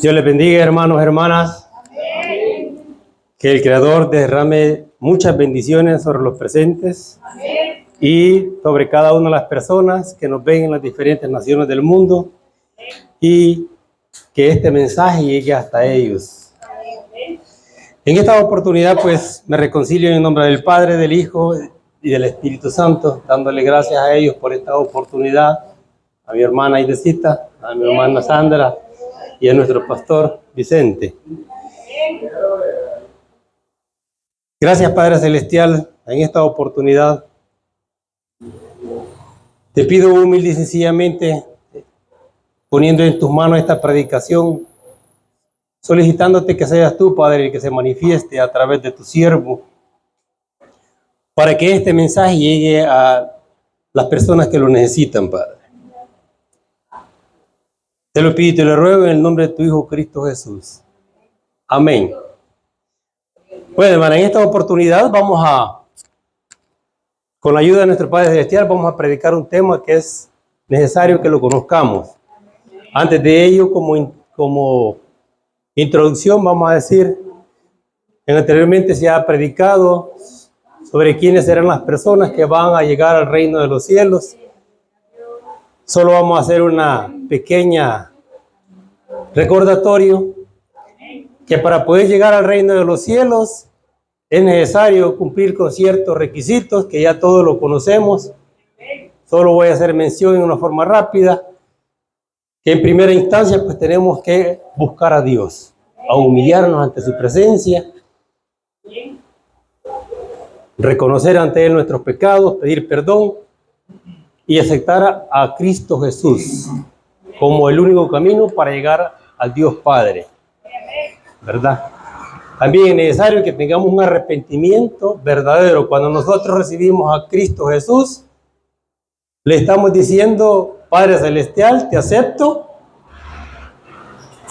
Dios les bendiga, hermanos, hermanas. Amén. Que el Creador derrame muchas bendiciones sobre los presentes. Amén. Y sobre cada una de las personas que nos ven en las diferentes naciones del mundo. Amén. Y que este mensaje llegue hasta ellos. Amén. En esta oportunidad, pues, me reconcilio en el nombre del Padre, del Hijo y del Espíritu Santo, dándole gracias a ellos por esta oportunidad, a mi hermana Idesita, a mi hermana Sandra y a nuestro pastor Vicente. Gracias, Padre Celestial, en esta oportunidad. Te pido humilde y sencillamente, poniendo en tus manos esta predicación, solicitándote que seas tú, Padre, el que se manifieste a través de tu siervo, para que este mensaje llegue a las personas que lo necesitan, Padre. Te lo pido y te lo ruego en el nombre de tu Hijo Cristo Jesús. Amén. Bueno, hermano, en esta oportunidad con la ayuda de nuestro Padre Celestial, vamos a predicar un tema que es necesario que lo conozcamos. Antes de ello, como introducción, vamos a decir, anteriormente se ha predicado sobre quiénes serán las personas que van a llegar al reino de los cielos. Solo vamos a hacer una pequeña recordatorio que para poder llegar al reino de los cielos es necesario cumplir con ciertos requisitos que ya todos lo conocemos. Solo voy a hacer mención en una forma rápida, que en primera instancia pues tenemos que buscar a Dios, a humillarnos ante su presencia, reconocer ante Él nuestros pecados, pedir perdón y aceptar a Cristo Jesús como el único camino para llegar al Dios Padre, ¿verdad? También es necesario que tengamos un arrepentimiento verdadero. Cuando nosotros recibimos a Cristo Jesús, le estamos diciendo: Padre Celestial, te acepto,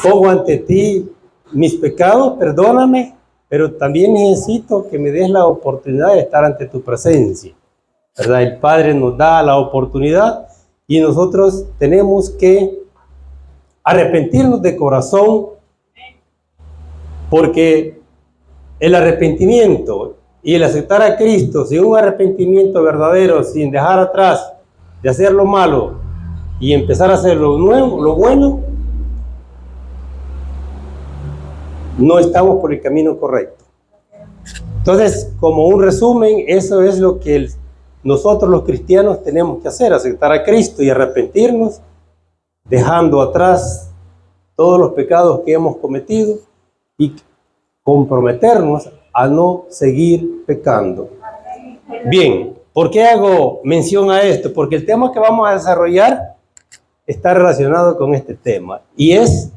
pongo ante ti mis pecados, perdóname, pero también necesito que me des la oportunidad de estar ante tu presencia, ¿verdad? El Padre nos da la oportunidad y nosotros tenemos que arrepentirnos de corazón, porque el arrepentimiento y el aceptar a Cristo sin un arrepentimiento verdadero, sin dejar atrás de hacer lo malo y empezar a hacer lo nuevo, lo bueno, no estamos por el camino correcto. Entonces, como un resumen, eso es lo que nosotros los cristianos tenemos que hacer: aceptar a Cristo y arrepentirnos, dejando atrás todos los pecados que hemos cometido y comprometernos a no seguir pecando. Bien, ¿por qué hago mención a esto? Porque el tema que vamos a desarrollar está relacionado con este tema, y es: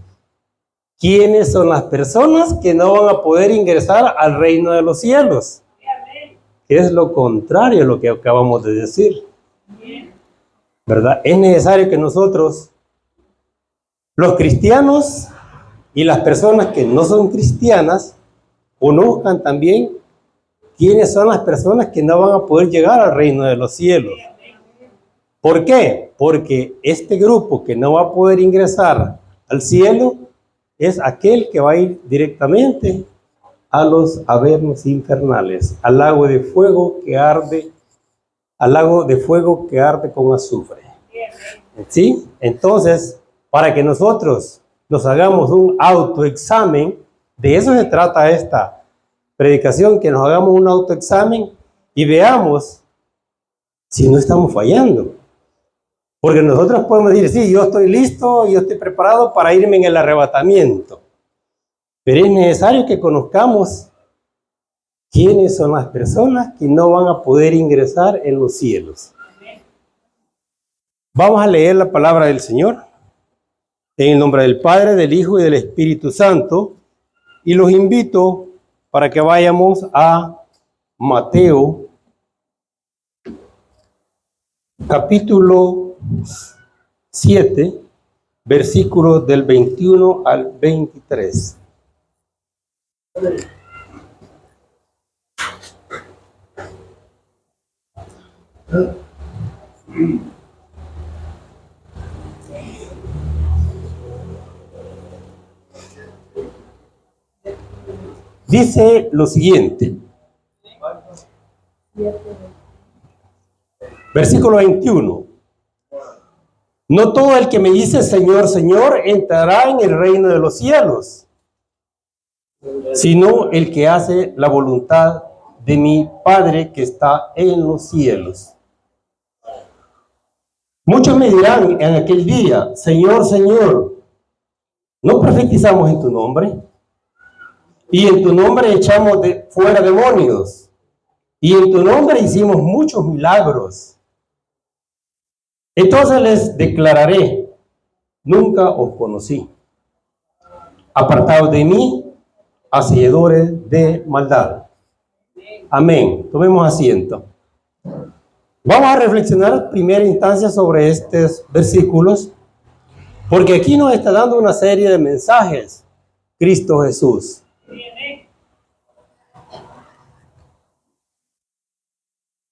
¿quiénes son las personas que no van a poder ingresar al reino de los cielos? Que es lo contrario a lo que acabamos de decir, ¿verdad? Es necesario que nosotros, los cristianos y las personas que no son cristianas, conozcan también quiénes son las personas que no van a poder llegar al reino de los cielos. ¿Por qué? Porque este grupo que no va a poder ingresar al cielo es aquel que va a ir directamente a los avernos infernales, al lago de fuego que arde, con azufre. ¿Sí? Entonces, para que nosotros nos hagamos un autoexamen, de eso se trata esta predicación, que nos hagamos un autoexamen y veamos si no estamos fallando. Porque nosotros podemos decir: sí, yo estoy listo, yo estoy preparado para irme en el arrebatamiento. Pero es necesario que conozcamos quiénes son las personas que no van a poder ingresar en los cielos. Vamos a leer la palabra del Señor en el nombre del Padre, del Hijo y del Espíritu Santo, y los invito para que vayamos a Mateo capítulo 7, versículos del 21 al 23. dice lo siguiente. Versículo 21. No todo el que me dice Señor, Señor, entrará en el reino de los cielos, sino el que hace la voluntad de mi Padre que está en los cielos. Muchos me dirán en aquel día, Señor, Señor, ¿no profetizamos en tu nombre? Y en tu nombre echamos fuera demonios. Y en tu nombre hicimos muchos milagros. Entonces les declararé, nunca os conocí. Apartados de mí, hacedores de maldad. Amén. Tomemos asiento. Vamos a reflexionar en primera instancia sobre estos versículos, porque aquí nos está dando una serie de mensajes Cristo Jesús.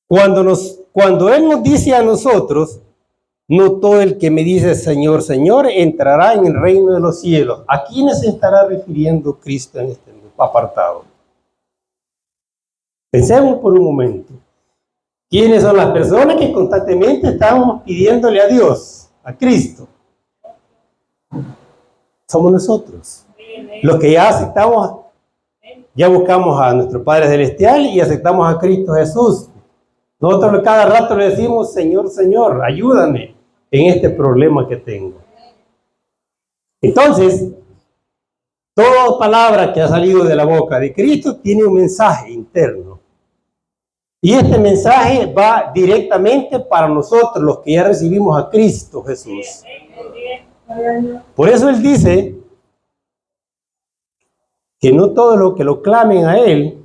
Cuando Él nos dice a nosotros, no todo el que me dice Señor, Señor, entrará en el reino de los cielos. ¿A quiénes se estará refiriendo Cristo en este apartado? Pensemos por un momento. ¿Quiénes son las personas que constantemente estamos pidiéndole a Dios, a Cristo? Somos nosotros. Los que ya aceptamos, ya buscamos a nuestro Padre Celestial y aceptamos a Cristo Jesús. Nosotros cada rato le decimos, Señor, Señor, ayúdame en este problema que tengo. Entonces, toda palabra que ha salido de la boca de Cristo tiene un mensaje interno. Y este mensaje va directamente para nosotros, los que ya recibimos a Cristo Jesús. Por eso Él dice que no todo lo que lo clamen a Él,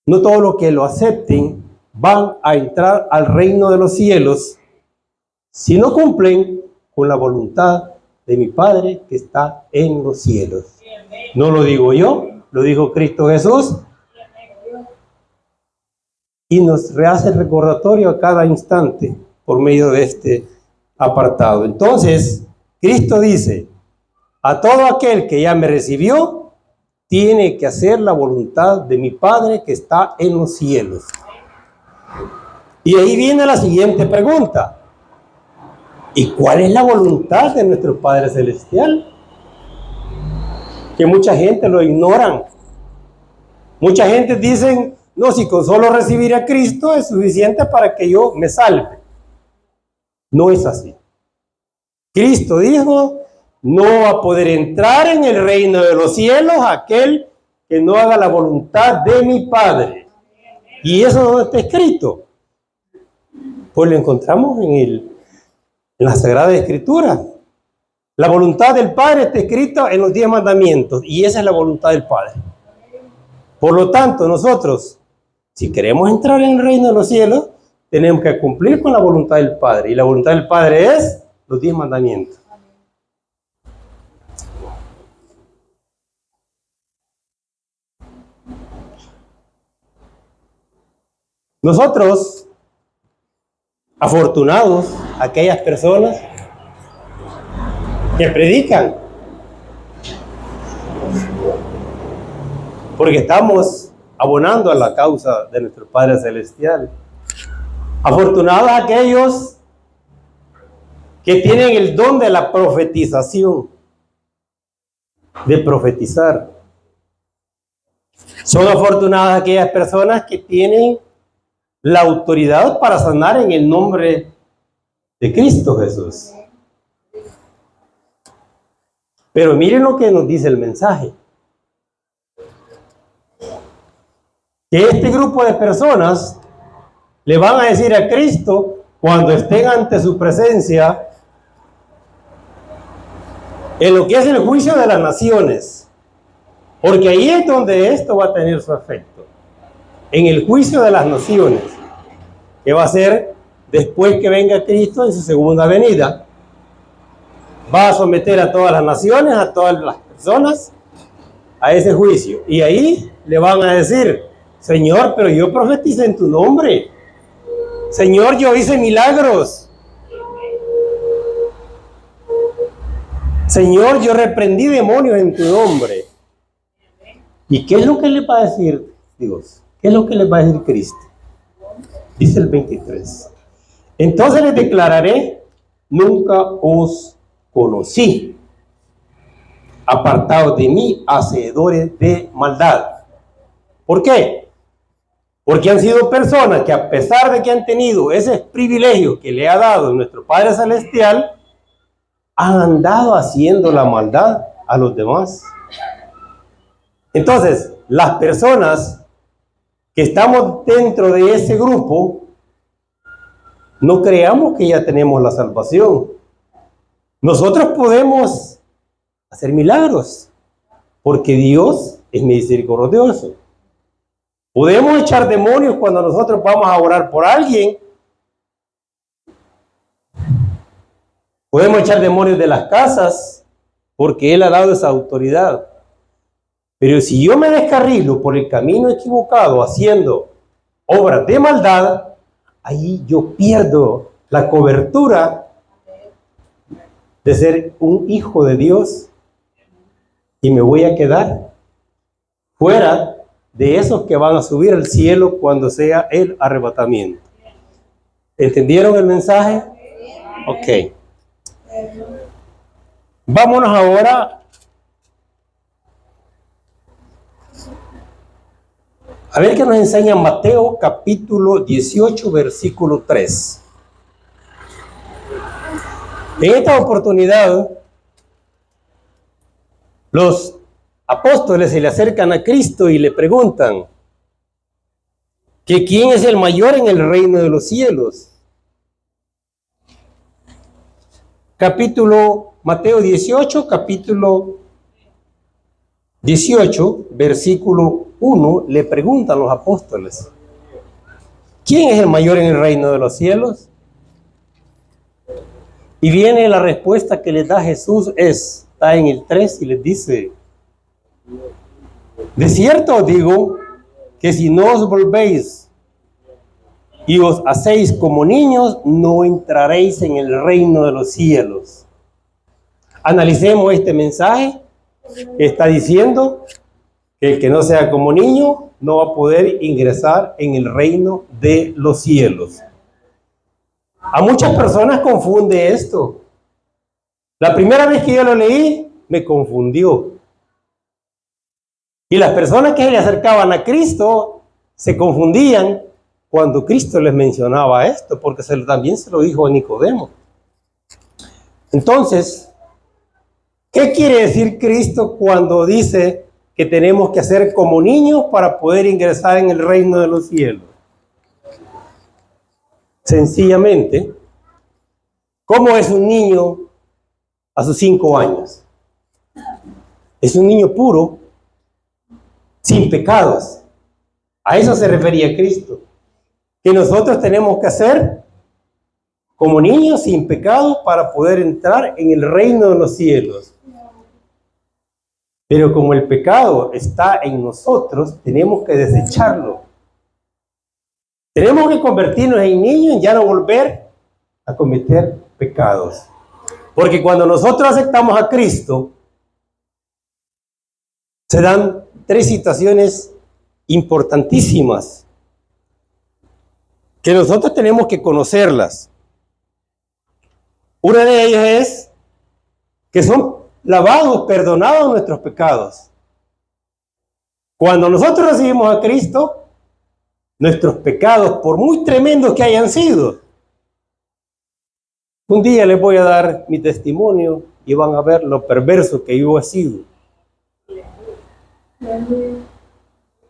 no todo lo que lo acepten, van a entrar al reino de los cielos si no cumplen con la voluntad de mi Padre que está en los cielos. No lo digo yo, lo dijo Cristo Jesús. Y nos hace recordatorio a cada instante por medio de este apartado. Entonces, Cristo dice, a todo aquel que ya me recibió, tiene que hacer la voluntad de mi Padre que está en los cielos. Y ahí viene la siguiente pregunta. ¿Y cuál es la voluntad de nuestro Padre Celestial? Que mucha gente lo ignoran. Mucha gente dice, no, si con solo recibir a Cristo es suficiente para que yo me salve. No es así. Cristo dijo, no va a poder entrar en el reino de los cielos aquel que no haga la voluntad de mi Padre. ¿Y eso dónde está escrito? Pues lo encontramos en la Sagrada Escritura. La voluntad del Padre está escrita en los 10 mandamientos y esa es la voluntad del Padre. Por lo tanto, nosotros, si queremos entrar en el reino de los cielos, tenemos que cumplir con la voluntad del Padre. Y la voluntad del Padre es los 10 mandamientos. Nosotros, afortunados, aquellas personas que predican, porque estamos abonando a la causa de nuestro Padre Celestial. Afortunados aquellos que tienen el don de la profetización, de profetizar. Son afortunadas aquellas personas que tienen la autoridad para sanar en el nombre de Cristo Jesús. Pero miren lo que nos dice el mensaje. Que este grupo de personas le van a decir a Cristo cuando estén ante su presencia en lo que es el juicio de las naciones, porque ahí es donde esto va a tener su efecto, en el juicio de las naciones, que va a ser después que venga Cristo en su segunda venida. Va a someter a todas las naciones, a todas las personas a ese juicio, y ahí le van a decir, Señor, pero yo profeticé en tu nombre. Señor, yo hice milagros. Señor, yo reprendí demonios en tu nombre. ¿Y qué es lo que le va a decir Dios? ¿Qué es lo que le va a decir Cristo? Dice el 23. Entonces les declararé, nunca os conocí. Apartados de mí, hacedores de maldad. ¿Por qué? Porque han sido personas que, a pesar de que han tenido ese privilegio que le ha dado nuestro Padre Celestial, han andado haciendo la maldad a los demás. Entonces, las personas que estamos dentro de ese grupo, no creamos que ya tenemos la salvación. Nosotros podemos hacer milagros, porque Dios es misericordioso. Podemos echar demonios cuando nosotros vamos a orar por alguien. Podemos echar demonios de las casas, porque Él ha dado esa autoridad. Pero si yo me descarrilo por el camino equivocado haciendo obras de maldad, ahí yo pierdo la cobertura de ser un hijo de Dios y me voy a quedar fuera de esos que van a subir al cielo cuando sea el arrebatamiento. ¿Entendieron el mensaje? Ok. Vámonos ahora a ver qué nos enseña Mateo capítulo 18, versículo 3. En esta oportunidad, los apóstoles se le acercan a Cristo y le preguntan que quién es el mayor en el reino de los cielos. Mateo 18, capítulo 18, versículo 1, le preguntan los apóstoles, ¿quién es el mayor en el reino de los cielos? Y viene la respuesta que les da Jesús, está en el 3 y les dice, de cierto os digo que si no os volvéis y os hacéis como niños, no entraréis en el reino de los cielos. Analicemos este mensaje. Está diciendo que el que no sea como niño no va a poder ingresar en el reino de los cielos. A muchas personas confunde esto. La primera vez que yo lo leí, me confundió. Y las personas que se le acercaban a Cristo se confundían cuando Cristo les mencionaba esto, porque también se lo dijo a Nicodemo. Entonces, ¿qué quiere decir Cristo cuando dice que tenemos que hacer como niños para poder ingresar en el reino de los cielos? Sencillamente, ¿cómo es un niño a sus 5 años? Es un niño puro, sin pecados. A eso se refería Cristo. Que nosotros tenemos que hacer como niños sin pecado para poder entrar en el reino de los cielos. Pero como el pecado está en nosotros, tenemos que desecharlo. Tenemos que convertirnos en niños y ya no volver a cometer pecados. Porque cuando nosotros aceptamos a Cristo, se dan 3 situaciones importantísimas que nosotros tenemos que conocerlas. Una de ellas es que son lavados, perdonados nuestros pecados. Cuando nosotros recibimos a Cristo, nuestros pecados, por muy tremendos que hayan sido, un día les voy a dar mi testimonio y van a ver lo perverso que yo he sido.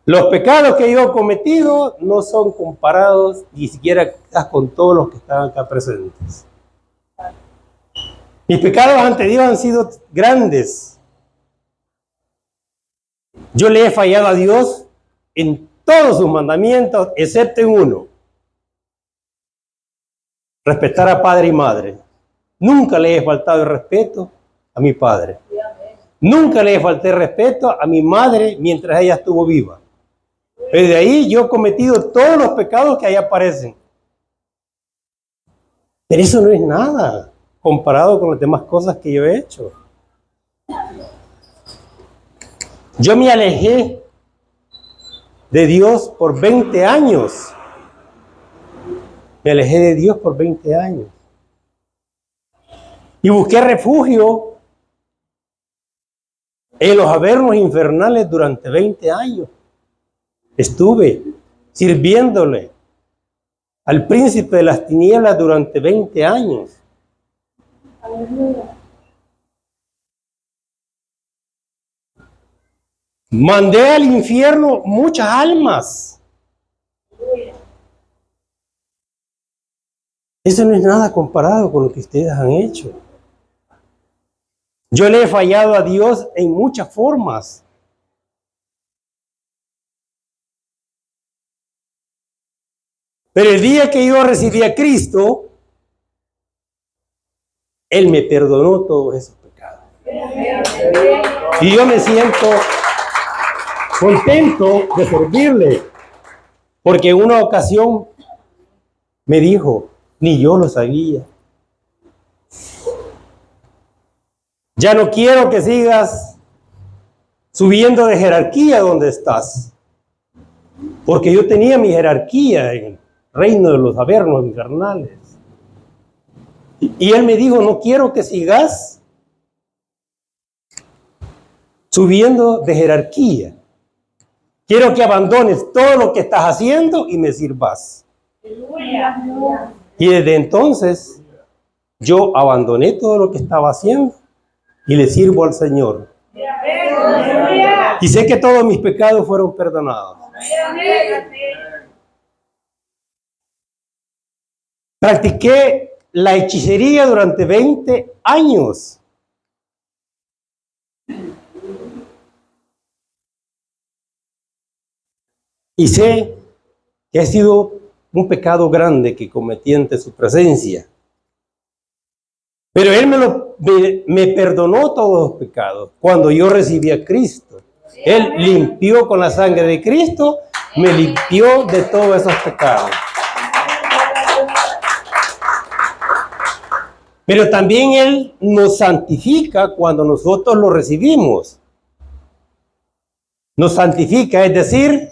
Los pecados que yo he cometido no son comparados ni siquiera con todos los que están acá presentes. Mis pecados ante Dios han sido grandes. Yo le he fallado a Dios en todos sus mandamientos, excepto en uno: respetar a padre y madre. Nunca le he faltado el respeto a mi padre. Nunca le falté respeto a mi madre mientras ella estuvo viva. Desde ahí yo he cometido todos los pecados que ahí aparecen. Pero eso no es nada comparado con las demás cosas que yo he hecho. Yo me alejé de Dios por 20 años. Me alejé de Dios por 20 años. Y busqué refugio en los avernos infernales durante 20 años. Estuve sirviéndole al príncipe de las tinieblas durante 20 años. Mandé al infierno muchas almas. Eso no es nada comparado con lo que ustedes han hecho. Yo le he fallado a Dios en muchas formas. Pero el día que yo recibí a Cristo, Él me perdonó todos esos pecados. Y yo me siento contento de servirle. Porque en una ocasión me dijo, ni yo lo sabía. Ya no quiero que sigas subiendo de jerarquía donde estás. Porque yo tenía mi jerarquía en el reino de los avernos infernales. Y él me dijo, no quiero que sigas subiendo de jerarquía. Quiero que abandones todo lo que estás haciendo y me sirvas. Y desde entonces yo abandoné todo lo que estaba haciendo y le sirvo al Señor. Y sé que todos mis pecados fueron perdonados. Practiqué la hechicería durante 20 años. Y sé que ha sido un pecado grande que cometí ante su presencia. Pero Él me perdonó todos los pecados cuando yo recibí a Cristo. Él limpió con la sangre de Cristo, me limpió de todos esos pecados. Pero también Él nos santifica cuando nosotros lo recibimos. Nos santifica, es decir,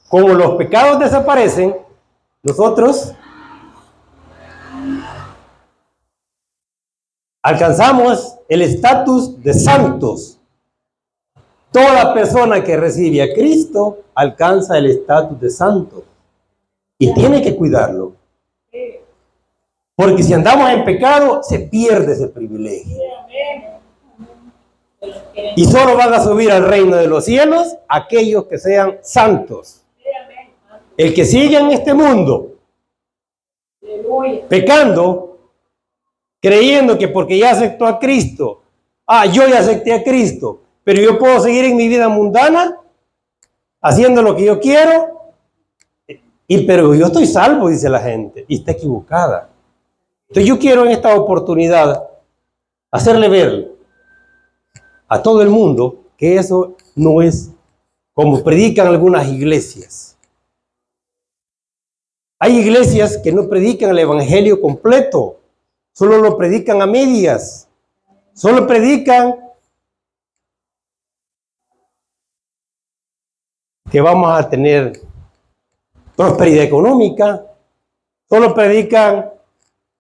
como los pecados desaparecen, nosotros alcanzamos el estatus de santos. Toda persona que recibe a Cristo alcanza el estatus de santo y tiene que cuidarlo. Porque si andamos en pecado, se pierde ese privilegio. Y solo van a subir al reino de los cielos aquellos que sean santos. El que sigue en este mundo pecando, creyendo que porque ya aceptó a Cristo, yo ya acepté a Cristo, pero yo puedo seguir en mi vida mundana, haciendo lo que yo quiero, pero yo estoy salvo, dice la gente, y está equivocada. Entonces yo quiero en esta oportunidad hacerle ver a todo el mundo que eso no es como predican algunas iglesias. Hay iglesias que no predican el evangelio completo, solo lo predican a medias, solo predican que vamos a tener prosperidad económica, solo predican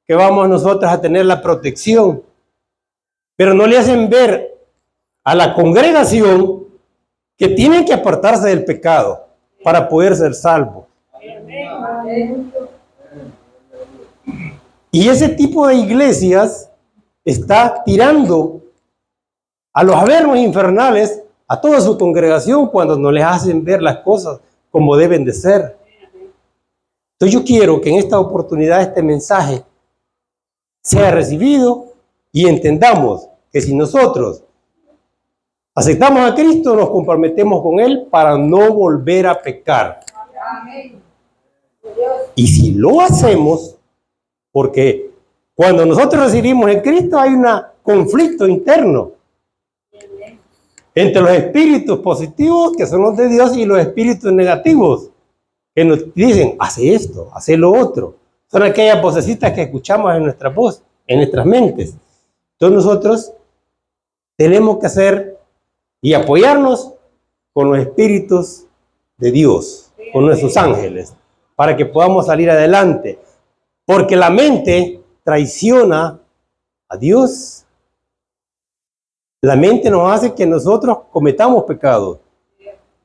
que vamos nosotros a tener la protección, pero no le hacen ver a la congregación que tienen que apartarse del pecado para poder ser salvos. Y ese tipo de iglesias está tirando a los avernos infernales a toda su congregación cuando no les hacen ver las cosas como deben de ser. Entonces yo quiero que en esta oportunidad este mensaje sea recibido y entendamos que si nosotros aceptamos a Cristo, nos comprometemos con Él para no volver a pecar. Y si lo hacemos, porque cuando nosotros recibimos en Cristo hay un conflicto interno entre los espíritus positivos, que son los de Dios, y los espíritus negativos, que nos dicen, hace esto, hace lo otro. Son aquellas vocecitas que escuchamos en nuestra voz, en nuestras mentes. Entonces nosotros tenemos que hacer y apoyarnos con los espíritus de Dios, con nuestros ángeles, para que podamos salir adelante. Porque la mente traiciona a Dios. La mente nos hace que nosotros cometamos pecados.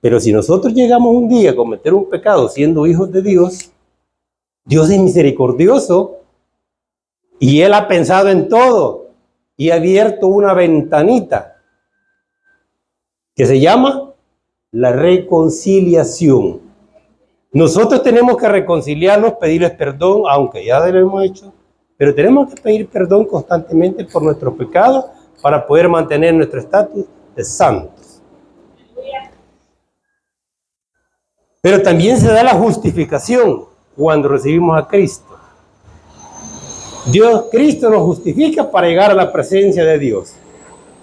Pero si nosotros llegamos un día a cometer un pecado siendo hijos de Dios, Dios es misericordioso y Él ha pensado en todo y ha abierto una ventanita que se llama la reconciliación. Nosotros tenemos que reconciliarnos, pedirles perdón, aunque ya lo hemos hecho, pero tenemos que pedir perdón constantemente por nuestros pecados para poder mantener nuestro estatus de santos. Pero también se da la justificación cuando recibimos a Cristo. Cristo nos justifica para llegar a la presencia de Dios.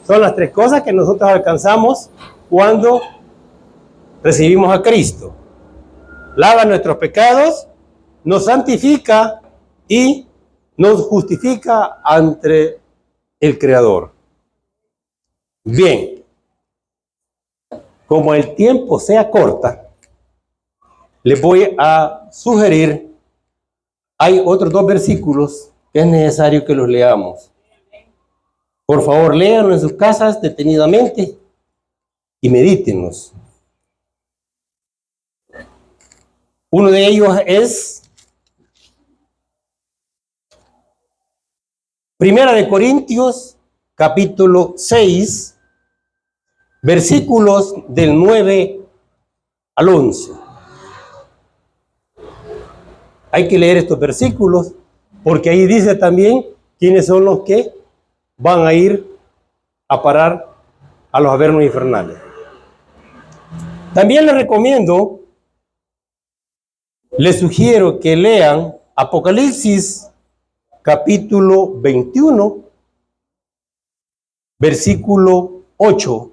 Son las tres cosas que nosotros alcanzamos cuando recibimos a Cristo. Lava nuestros pecados, nos santifica y nos justifica ante el Creador. Bien, como el tiempo se acorta, les voy a sugerir, hay otros 2 versículos que es necesario que los leamos. Por favor, léanlo en sus casas detenidamente y medítenlos. Uno de ellos es Primera de Corintios, capítulo 6, versículos del 9 al 11. Hay que leer estos versículos porque ahí dice también quiénes son los que van a ir a parar a los avernos infernales. También les sugiero que lean Apocalipsis capítulo 21, versículo 8,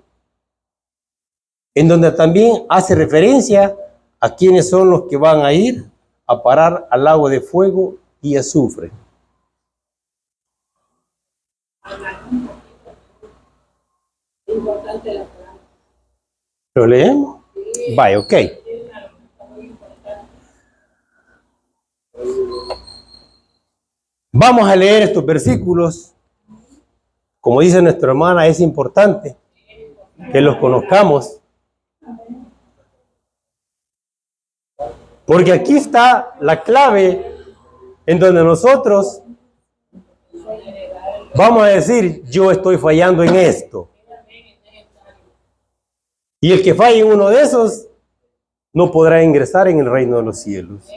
en donde también hace referencia a quiénes son los que van a ir a parar al lago de fuego y azufre. ¿Lo leemos? Vaya, ok. Vamos a leer estos versículos. Como dice nuestra hermana, es importante que los conozcamos. Porque aquí está la clave en donde nosotros vamos a decir, yo estoy fallando en esto. Y el que falle en uno de esos no podrá ingresar en el reino de los cielos.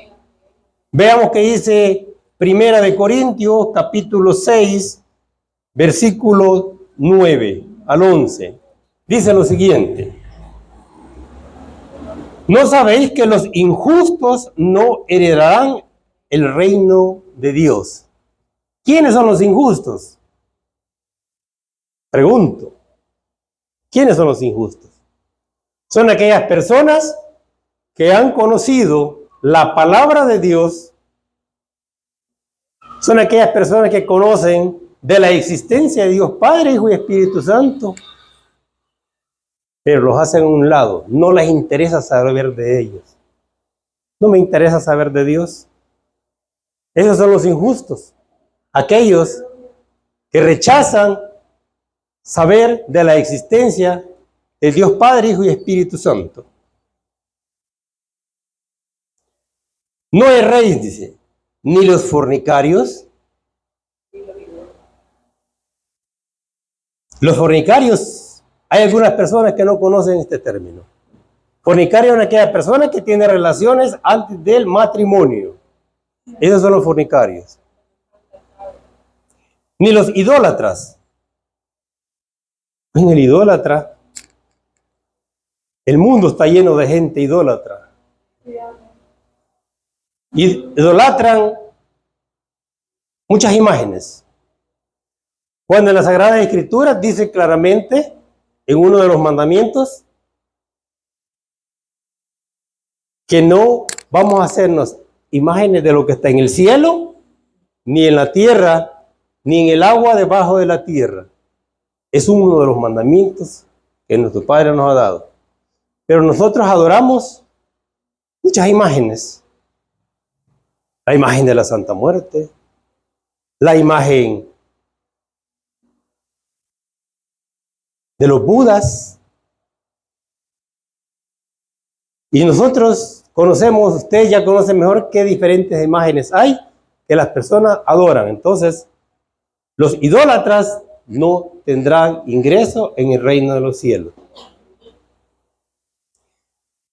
Veamos qué dice Primera de Corintios, capítulo 6, versículo 9 al 11. Dice lo siguiente. ¿No sabéis que los injustos no heredarán el reino de Dios? ¿Quiénes son los injustos? Pregunto. ¿Quiénes son los injustos? Son aquellas personas que han conocido la palabra de Dios. Son aquellas personas que conocen de la existencia de Dios Padre, Hijo y Espíritu Santo, pero los hacen a un lado. No les interesa saber de ellos. No me interesa saber de Dios. Esos son los injustos. Aquellos que rechazan saber de la existencia de Dios Padre, Hijo y Espíritu Santo. No erréis, dice, ni los fornicarios. Los fornicarios, hay algunas personas que no conocen este término. Fornicario es aquella persona que tiene relaciones antes del matrimonio. Esos son los fornicarios. Ni los idólatras. En el idólatra, el mundo está lleno de gente idólatra. Idolatran muchas imágenes. Cuando en las Sagradas Escrituras dice claramente, en uno de los mandamientos, que no vamos a hacernos imágenes de lo que está en el cielo, ni en la tierra, ni en el agua debajo de la tierra. Es uno de los mandamientos que nuestro Padre nos ha dado. Pero nosotros adoramos muchas imágenes. La imagen de la Santa Muerte, la imagen de los Budas. Y nosotros conocemos, ustedes ya conocen mejor qué diferentes imágenes hay que las personas adoran. Entonces, los idólatras no tendrán ingreso en el reino de los cielos.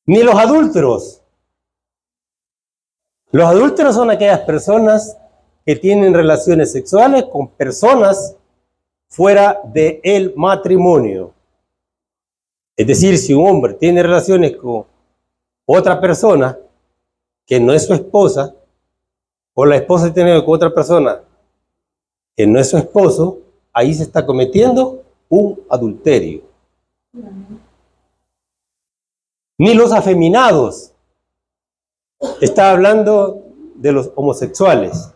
Ni los adúlteros. Los adúlteros son aquellas personas que tienen relaciones sexuales con personas fuera del matrimonio. Es decir, si un hombre tiene relaciones con otra persona que no es su esposa, o la esposa tiene con otra persona que no es su esposo, ahí se está cometiendo un adulterio. Ni los afeminados. Está hablando de los homosexuales.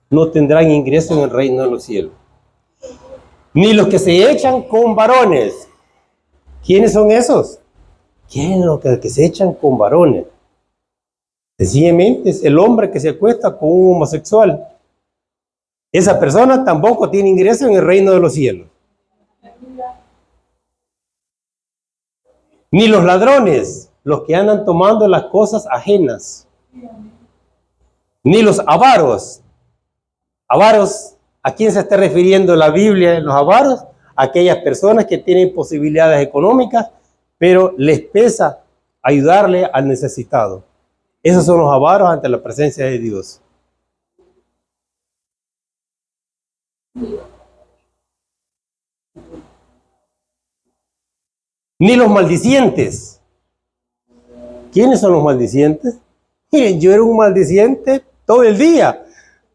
No tendrán ingreso en el reino de los cielos. Ni los que se echan con varones. ¿Quiénes son esos? ¿Quiénes los que se echan con varones? Sencillamente es el hombre que se acuesta con un homosexual. Esa persona tampoco tiene ingreso en el reino de los cielos. Ni los ladrones, los que andan tomando las cosas ajenas. Ni los avaros. Avaros, ¿a quién se está refiriendo la Biblia en los avaros? Aquellas personas que tienen posibilidades económicas, pero les pesa ayudarle al necesitado. Esos son los avaros ante la presencia de Dios. Ni los maldicientes. ¿Quiénes son los maldicientes? Miren, yo era un maldiciente todo el día.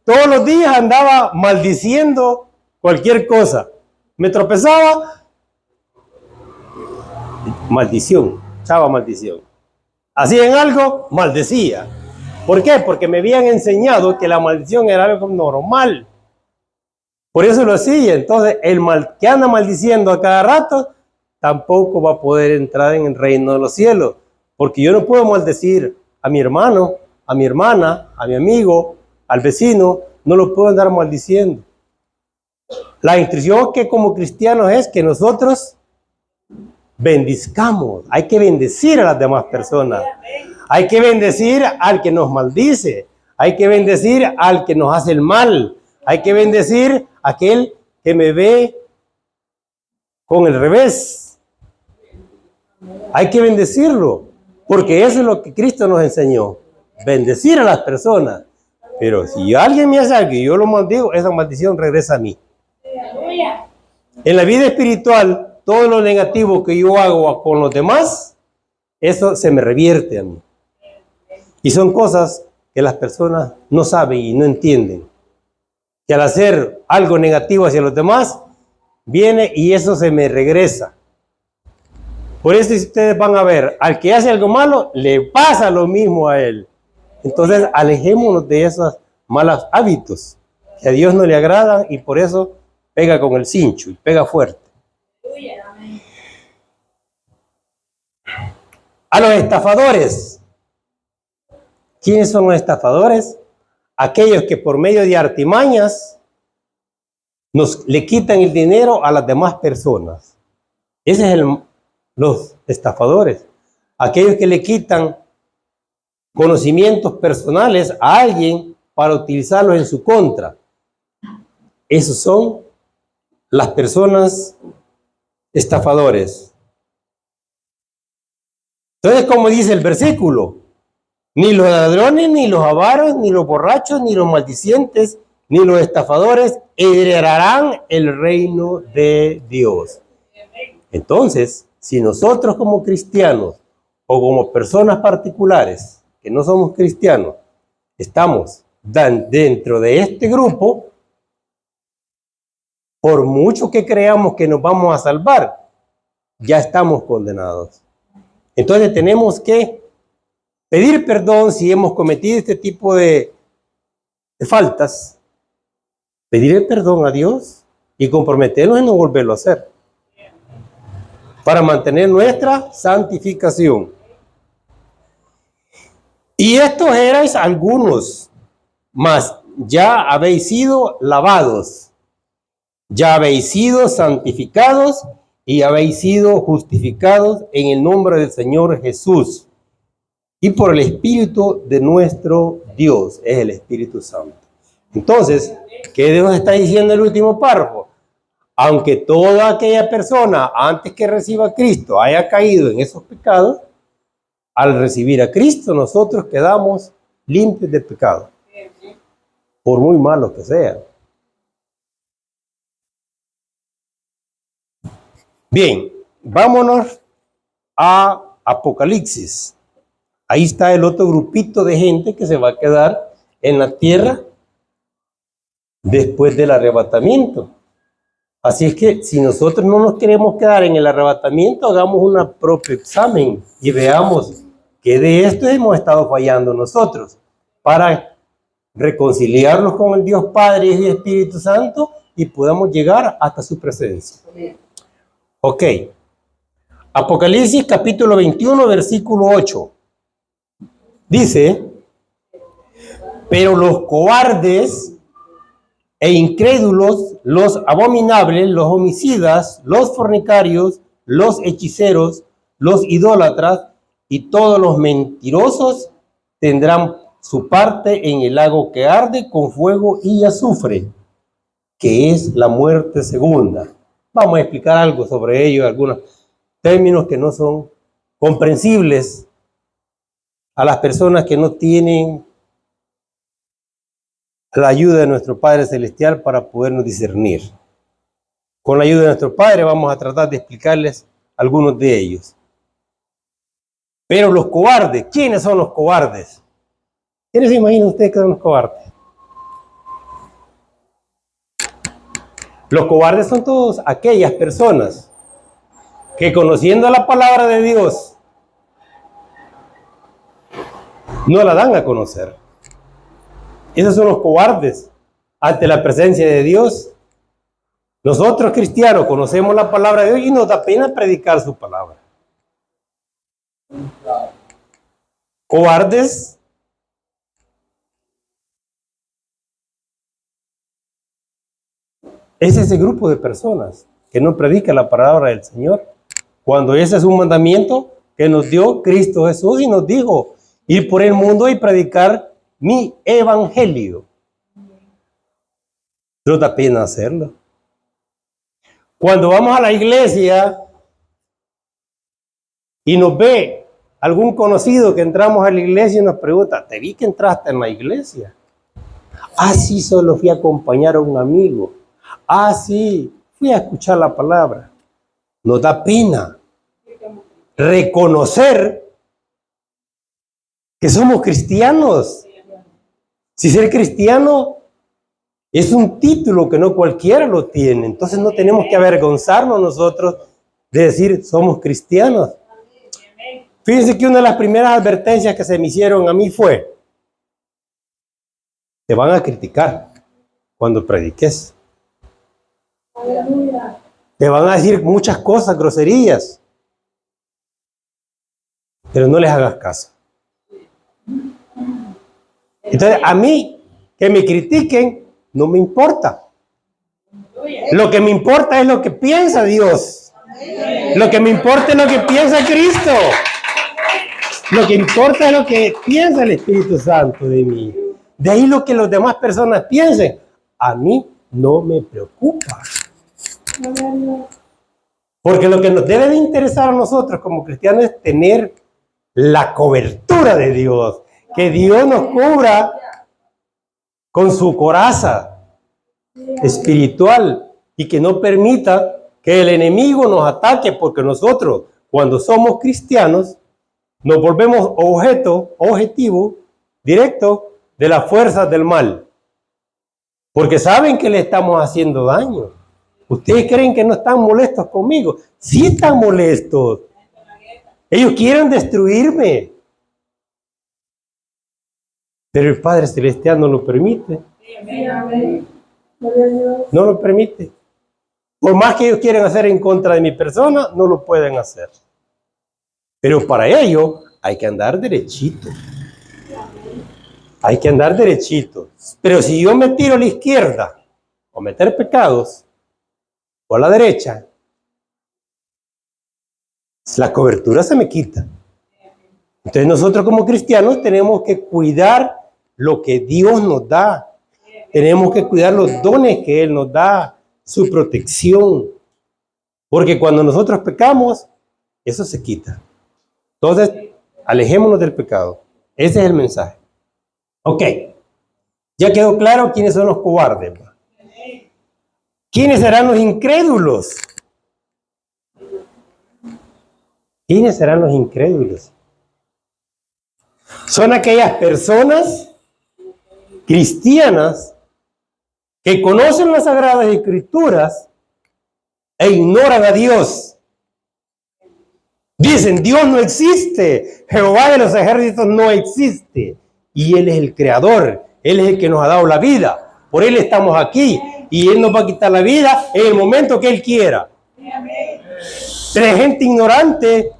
Todos los días andaba maldiciendo cualquier cosa. Me tropezaba, maldición, echaba maldición. Hacían algo, maldecía. ¿Por qué? Porque me habían enseñado que la maldición era algo normal. Por eso lo hacía. Entonces, el mal que anda maldiciendo a cada rato, tampoco va a poder entrar en el reino de los cielos. Porque yo no puedo maldecir a mi hermano, a mi hermana, a mi amigo, al vecino, no lo puedo andar maldiciendo. La instrucción que como cristianos es que nosotros bendizcamos. Hay que bendecir a las demás personas. Hay que bendecir al que nos maldice. Hay que bendecir al que nos hace el mal. Hay que bendecir a aquel que me ve con el revés. Hay que bendecirlo, porque eso es lo que Cristo nos enseñó. Bendecir a las personas. Pero si alguien me hace algo y yo lo maldigo, esa maldición regresa a mí. En la vida espiritual, todo lo negativo que yo hago con los demás, eso se me revierte a mí. Y son cosas que las personas no saben y no entienden. Que al hacer algo negativo hacia los demás, viene y eso se me regresa. Por eso si ustedes van a ver, al que hace algo malo, le pasa lo mismo a él. Entonces, alejémonos de esos malos hábitos que a Dios no le agradan y por eso pega con el cincho y pega fuerte. A los estafadores. ¿Quiénes son los estafadores? Aquellos que por medio de artimañas le quitan el dinero a las demás personas. Ese es los estafadores. Aquellos que le quitan conocimientos personales a alguien para utilizarlos en su contra. Esos son las personas estafadores. Entonces, como dice el versículo, ni los ladrones, ni los avaros, ni los borrachos, ni los maldicientes, ni los estafadores heredarán el reino de Dios. Entonces, si nosotros como cristianos o como personas particulares que no somos cristianos, estamos dentro de este grupo, por mucho que creamos que nos vamos a salvar, ya estamos condenados. Entonces tenemos que pedir perdón si hemos cometido este tipo de faltas, pedir perdón a Dios y comprometernos en no volverlo a hacer, para mantener nuestra santificación. Y estos erais algunos, mas ya habéis sido lavados, ya habéis sido santificados y habéis sido justificados en el nombre del Señor Jesús y por el Espíritu de nuestro Dios, es el Espíritu Santo. Entonces, ¿qué Dios está diciendo en el último párrafo? Aunque toda aquella persona antes que reciba a Cristo haya caído en esos pecados, al recibir a Cristo nosotros quedamos limpios de pecado, por muy malos que sean. Bien, vámonos a Apocalipsis. Ahí está el otro grupito de gente que se va a quedar en la tierra después del arrebatamiento. Así es que si nosotros no nos queremos quedar en el arrebatamiento, hagamos un propio examen y veamos qué de esto hemos estado fallando nosotros para reconciliarnos con el Dios Padre y Espíritu Santo y podamos llegar hasta su presencia. Ok. Apocalipsis capítulo 21, versículo 8. Dice, pero los cobardes e incrédulos, los abominables, los homicidas, los fornicarios, los hechiceros, los idólatras y todos los mentirosos tendrán su parte en el lago que arde con fuego y azufre, que es la muerte segunda. Vamos a explicar algo sobre ello, algunos términos que no son comprensibles a las personas que no tienen la ayuda de nuestro Padre Celestial para podernos discernir. Con la ayuda de nuestro Padre vamos a tratar de explicarles algunos de ellos. Pero los cobardes, ¿quiénes son los cobardes? ¿Quiénes se imaginan ustedes que son los cobardes? Los cobardes son todas aquellas personas que conociendo la palabra de Dios no la dan a conocer. Esos son los cobardes ante la presencia de Dios. Nosotros cristianos conocemos la palabra de Dios y nos da pena predicar su palabra. Cobardes es ese grupo de personas que no predica la palabra del Señor, cuando ese es un mandamiento que nos dio Cristo Jesús y nos dijo ir por el mundo y predicar mi evangelio. Nos da pena hacerlo. Cuando vamos a la iglesia y nos ve algún conocido que entramos a la iglesia y nos pregunta, ¿te vi que entraste en la iglesia? Ah, sí, solo fui a acompañar a un amigo. Ah, sí, fui a escuchar la palabra. Nos da pena reconocer que somos cristianos. Si ser cristiano es un título que no cualquiera lo tiene, entonces no tenemos que avergonzarnos nosotros de decir somos cristianos. Fíjense que una de las primeras advertencias que se me hicieron a mí fue, te van a criticar cuando prediques. Te van a decir muchas cosas, groserías, pero no les hagas caso. Entonces, a mí, que me critiquen, no me importa. Lo que me importa es lo que piensa Dios. Lo que me importa es lo que piensa Cristo. Lo que importa es lo que piensa el Espíritu Santo de mí. De ahí lo que las demás personas piensen, a mí no me preocupa. Porque lo que nos debe de interesar a nosotros como cristianos es tener la cobertura de Dios. Que Dios nos cubra con su coraza espiritual y que no permita que el enemigo nos ataque, porque nosotros, cuando somos cristianos, nos volvemos objetivo directo de las fuerzas del mal. Porque saben que le estamos haciendo daño. ¿Ustedes creen que no están molestos conmigo? Sí están molestos. Ellos quieren destruirme. Pero el Padre Celestial no lo permite. No lo permite. Por más que ellos quieran hacer en contra de mi persona, no lo pueden hacer. Pero para ello hay que andar derechito. Hay que andar derechito. Pero si yo me tiro a la izquierda, cometer pecados, o a la derecha, la cobertura se me quita. Entonces nosotros como cristianos tenemos que cuidar lo que Dios nos da. Tenemos que cuidar los dones que Él nos da, su protección. Porque cuando nosotros pecamos, eso se quita. Entonces, alejémonos del pecado. Ese es el mensaje. Ok. Ya quedó claro quiénes son los cobardes. ¿Quiénes serán los incrédulos? ¿Quiénes serán los incrédulos? Son aquellas personas cristianas que conocen las Sagradas Escrituras e ignoran a Dios. Dicen, Dios no existe, Jehová de los ejércitos no existe. Y Él es el creador, Él es el que nos ha dado la vida. Por Él estamos aquí y Él nos va a quitar la vida en el momento que Él quiera. Pero hay gente ignorante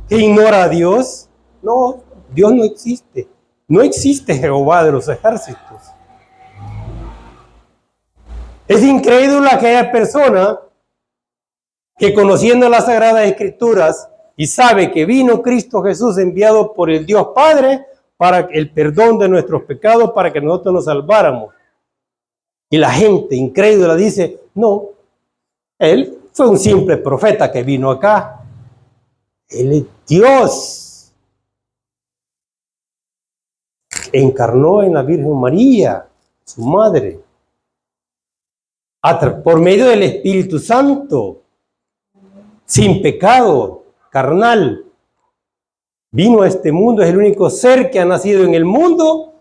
que ignora a Dios. No, Dios no existe. No existe Jehová de los ejércitos. Es increíble aquella persona que conociendo las Sagradas Escrituras y sabe que vino Cristo Jesús enviado por el Dios Padre para el perdón de nuestros pecados, para que nosotros nos salváramos. Y la gente incrédula dice, no, Él fue un simple profeta que vino acá. Él es Dios. Encarnó en la Virgen María, su madre, por medio del Espíritu Santo, sin pecado, carnal. Vino a este mundo, es el único ser que ha nacido en el mundo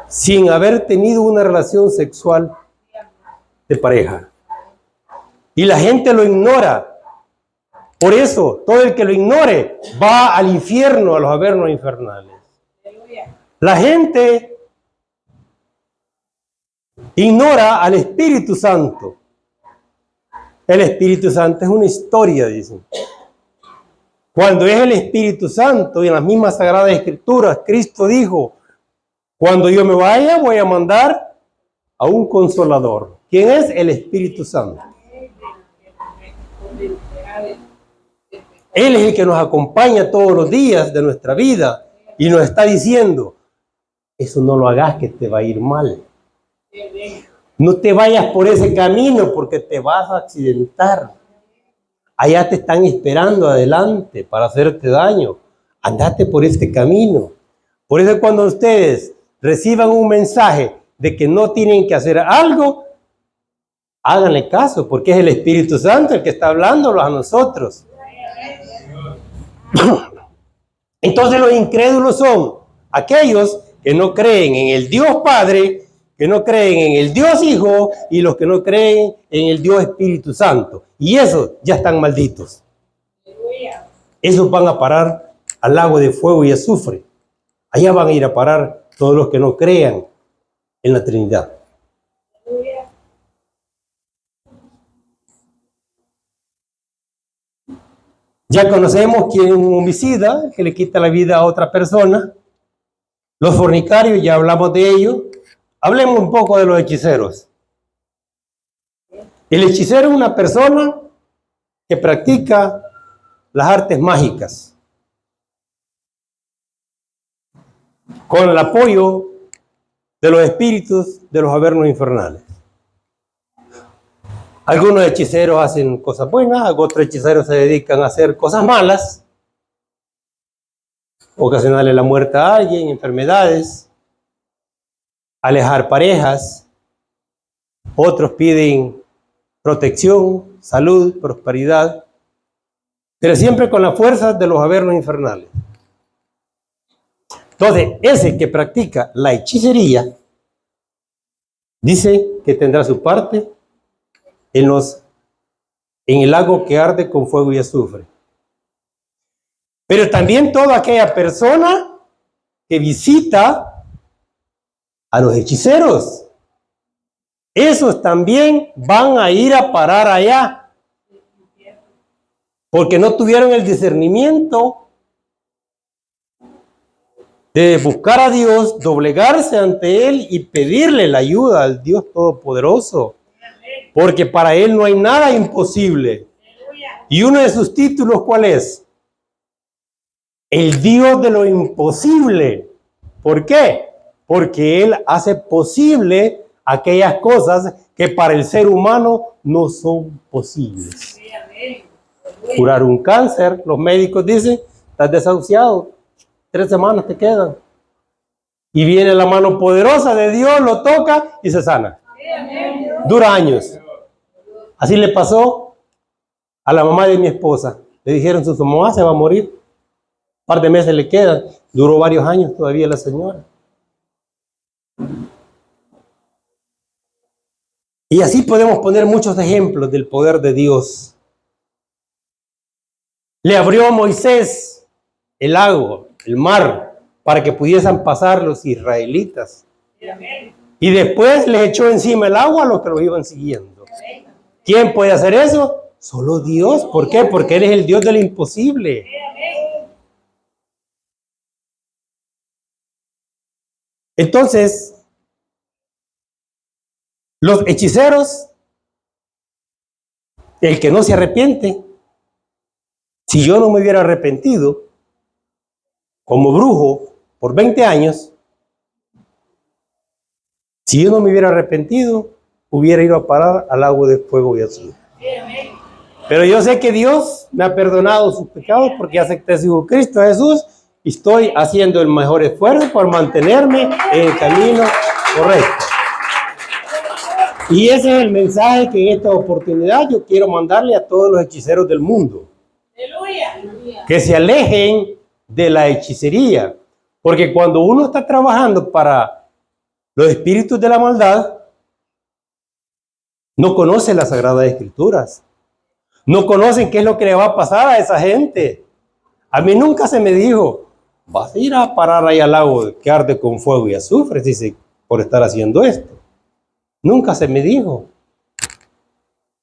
sin haber tenido una relación sexual de pareja. Y la gente lo ignora. Por eso, todo el que lo ignore va al infierno, a los avernos infernales. La gente ignora al Espíritu Santo. El Espíritu Santo es una historia, dicen. Cuando es el Espíritu Santo, y en las mismas Sagradas Escrituras, Cristo dijo, cuando yo me vaya, voy a mandar a un consolador. ¿Quién es? El Espíritu Santo. Él es el que nos acompaña todos los días de nuestra vida y nos está diciendo, eso no lo hagas que te va a ir mal. No te vayas por ese camino porque te vas a accidentar. Allá te están esperando adelante para hacerte daño. Andate por este camino. Por eso cuando ustedes reciban un mensaje de que no tienen que hacer algo, háganle caso, porque es el Espíritu Santo el que está hablándolos a nosotros. Entonces los incrédulos son aquellos que no creen en el Dios Padre, que no creen en el Dios Hijo y los que no creen en el Dios Espíritu Santo. Y esos ya están malditos. Esos van a parar al lago de fuego y azufre. Allá van a ir a parar todos los que no crean en la Trinidad. Ya conocemos quién es un homicida, que le quita la vida a otra persona. Los fornicarios, ya hablamos de ellos. Hablemos un poco de los hechiceros. El hechicero es una persona que practica las artes mágicas con el apoyo de los espíritus de los avernos infernales. Algunos hechiceros hacen cosas buenas, otros hechiceros se dedican a hacer cosas malas, ocasionarle la muerte a alguien, enfermedades, alejar parejas. Otros piden protección, salud, prosperidad, pero siempre con las fuerzas de los avernos infernales. Entonces, ese que practica la hechicería, dice que tendrá su parte en el lago que arde con fuego y azufre. Pero también toda aquella persona que visita a los hechiceros, esos también van a ir a parar allá, porque no tuvieron el discernimiento de buscar a Dios, doblegarse ante Él y pedirle la ayuda al Dios Todopoderoso. Porque para Él no hay nada imposible. Y uno de sus títulos, ¿cuál es? El Dios de lo imposible. ¿Por qué? Porque Él hace posible aquellas cosas que para el ser humano no son posibles. Curar un cáncer, los médicos dicen, estás desahuciado, 3 semanas te quedan. Y viene la mano poderosa de Dios, lo toca y se sana. Dura años. Así le pasó a la mamá de mi esposa. Le dijeron, su mamá se va a morir. Un par de meses le quedan. Duró varios años todavía la señora. Y así podemos poner muchos ejemplos del poder de Dios. Le abrió a Moisés el lago, el mar, para que pudiesen pasar los israelitas. Y después les echó encima el agua a los que los iban siguiendo. ¿Quién puede hacer eso? Solo Dios. ¿Por qué? Porque Él es el Dios del imposible. Entonces, los hechiceros, el que no se arrepiente, si yo no me hubiera arrepentido como brujo por 20 años, si yo no me hubiera arrepentido, hubiera ido a parar al lago de fuego y azul. Pero yo sé que Dios me ha perdonado sus pecados porque acepté a su Cristo Jesús y estoy haciendo el mejor esfuerzo por mantenerme en el camino correcto. Y ese es el mensaje que en esta oportunidad yo quiero mandarle a todos los hechiceros del mundo. Que se alejen de la hechicería. Porque cuando uno está trabajando para los espíritus de la maldad, no conoce las Sagradas Escrituras. No conocen qué es lo que le va a pasar a esa gente. A mí nunca se me dijo, vas a ir a parar ahí al lago que arde con fuego y azufre, dice, por estar haciendo esto. Nunca se me dijo.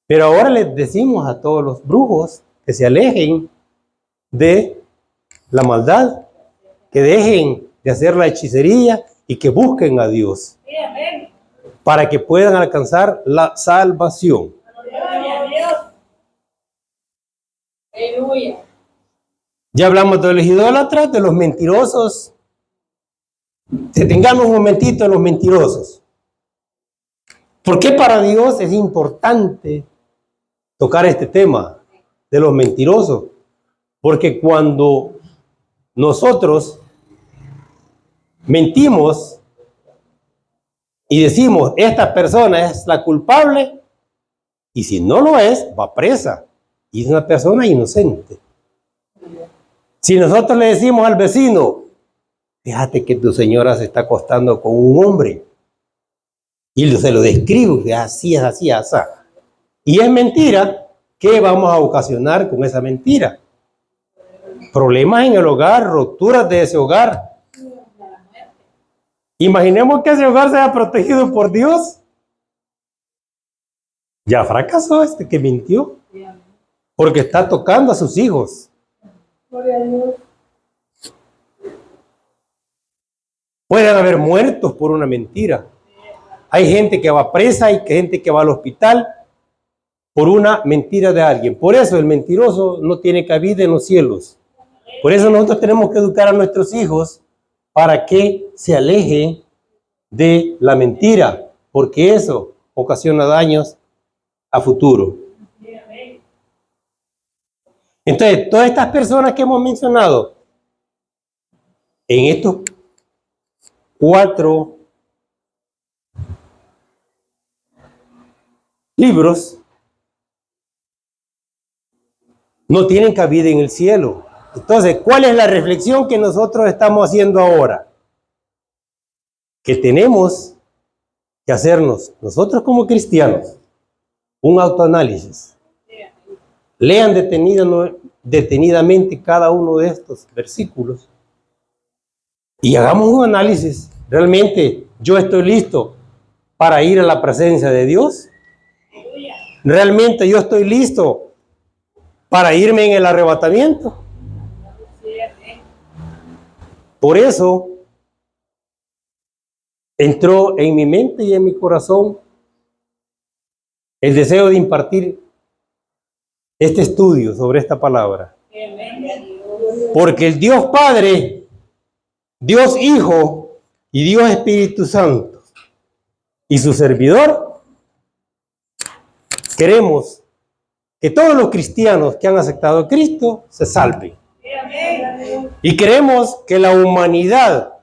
Pero ahora les decimos a todos los brujos que se alejen de la maldad, que dejen de hacer la hechicería y que busquen a Dios para que puedan alcanzar la salvación. Ya hablamos de los idólatras, de los mentirosos. Detengamos un momentito en los mentirosos. ¿Por qué para Dios es importante tocar este tema de los mentirosos? Porque cuando nosotros mentimos y decimos, esta persona es la culpable, y si no lo es, va presa, y es una persona inocente. Si nosotros le decimos al vecino, fíjate que tu señora se está acostando con un hombre, y se lo describe, así es, así, así, y es mentira, ¿qué vamos a ocasionar con esa mentira? Problemas en el hogar, rupturas de ese hogar. Imaginemos que ese hogar sea protegido por Dios. Ya fracasó este que mintió, porque está tocando a sus hijos. Pueden haber muertos por una mentira. Hay gente que va presa y gente que va al hospital por una mentira de alguien. Por eso el mentiroso no tiene cabida en los cielos. Por eso nosotros tenemos que educar a nuestros hijos para que se alejen de la mentira, porque eso ocasiona daños a futuro. Entonces, todas estas personas que hemos mencionado en estos 4 libros no tienen cabida en el cielo. Entonces, ¿cuál es la reflexión que nosotros estamos haciendo ahora? Que tenemos que hacernos, nosotros como cristianos, un autoanálisis. Lean detenidamente cada uno de estos versículos y hagamos un análisis. ¿Realmente yo estoy listo para ir a la presencia de Dios? ¿Realmente yo estoy listo para irme en el arrebatamiento? Por eso entró en mi mente y en mi corazón el deseo de impartir este estudio sobre esta palabra. Porque el Dios Padre, Dios Hijo y Dios Espíritu Santo y su servidor, queremos que todos los cristianos que han aceptado a Cristo se salven. Y queremos que la humanidad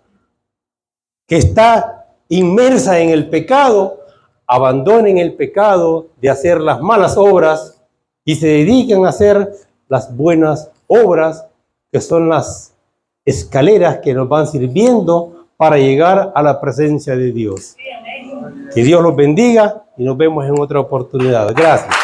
que está inmersa en el pecado, abandonen el pecado de hacer las malas obras y se dediquen a hacer las buenas obras, que son las escaleras que nos van sirviendo para llegar a la presencia de Dios. Que Dios los bendiga y nos vemos en otra oportunidad. Gracias.